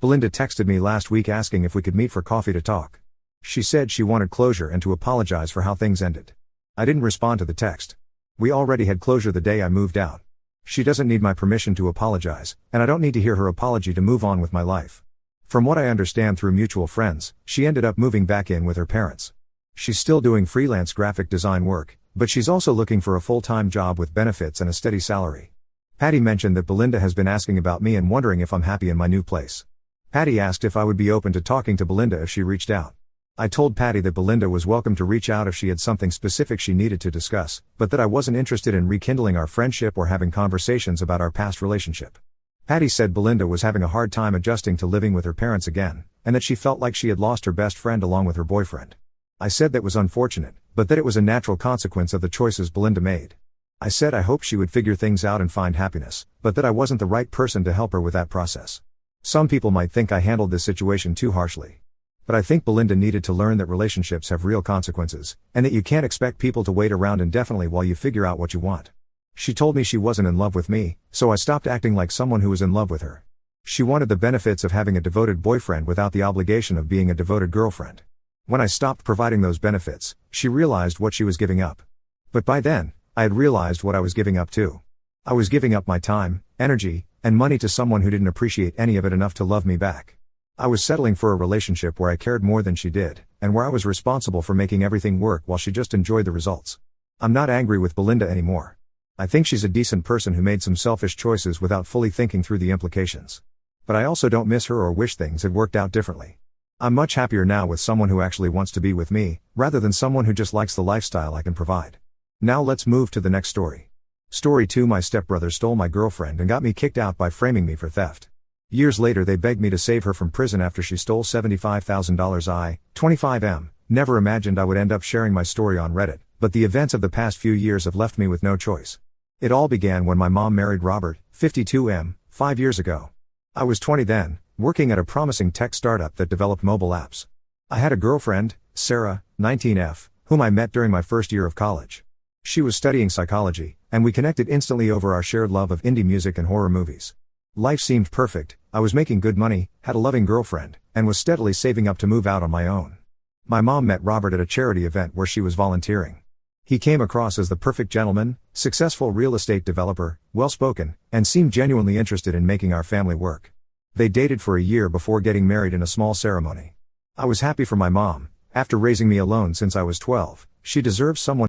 Belinda texted me last week asking if we could meet for coffee to talk. She said she wanted closure and to apologize for how things ended. I didn't respond to the text. We already had closure the day I moved out. She doesn't need my permission to apologize, and I don't need to hear her apology to move on with my life. From what I understand through mutual friends, she ended up moving back in with her parents. She's still doing freelance graphic design work, but she's also looking for a full-time job with benefits and a steady salary. Patty mentioned that Belinda has been asking about me and wondering if I'm happy in my new place. Patty asked if I would be open to talking to Belinda if she reached out. I told Patty that Belinda was welcome to reach out if she had something specific she needed to discuss, but that I wasn't interested in rekindling our friendship or having conversations about our past relationship. Patty said Belinda was having a hard time adjusting to living with her parents again, and that she felt like she had lost her best friend along with her boyfriend. I said that was unfortunate, but that it was a natural consequence of the choices Belinda made. I said I hoped she would figure things out and find happiness, but that I wasn't the right person to help her with that process. Some people might think I handled this situation too harshly. But I think Belinda needed to learn that relationships have real consequences, and that you can't expect people to wait around indefinitely while you figure out what you want. She told me she wasn't in love with me, so I stopped acting like someone who was in love with her. She wanted the benefits of having a devoted boyfriend without the obligation of being a devoted girlfriend. When I stopped providing those benefits, she realized what she was giving up. But by then, I had realized what I was giving up too. I was giving up my time, energy, and money to someone who didn't appreciate any of it enough to love me back. I was settling for a relationship where I cared more than she did, and where I was responsible for making everything work while she just enjoyed the results. I'm not angry with Belinda anymore. I think she's a decent person who made some selfish choices without fully thinking through the implications. But I also don't miss her or wish things had worked out differently. I'm much happier now with someone who actually wants to be with me, rather than someone who just likes the lifestyle I can provide. Now let's move to the next story. Story 2. My stepbrother stole my girlfriend and got me kicked out by framing me for theft. Years later they begged me to save her from prison after she stole $75,000. I, 25M, never imagined I would end up sharing my story on Reddit, but the events of the past few years have left me with no choice. It all began when my mom married Robert, 52M, 5 years ago. I was 20 then, working at a promising tech startup that developed mobile apps. I had a girlfriend, Sarah, 19F, whom I met during my first year of college. She was studying psychology, and we connected instantly over our shared love of indie music and horror movies. Life seemed perfect, I was making good money, had a loving girlfriend, and was steadily saving up to move out on my own. My mom met Robert at a charity event where she was volunteering. He came across as the perfect gentleman, successful real estate developer, well-spoken, and seemed genuinely interested in making our family work. They dated for a year before getting married in a small ceremony. I was happy for my mom. After raising me alone since I was 12, she deserves someone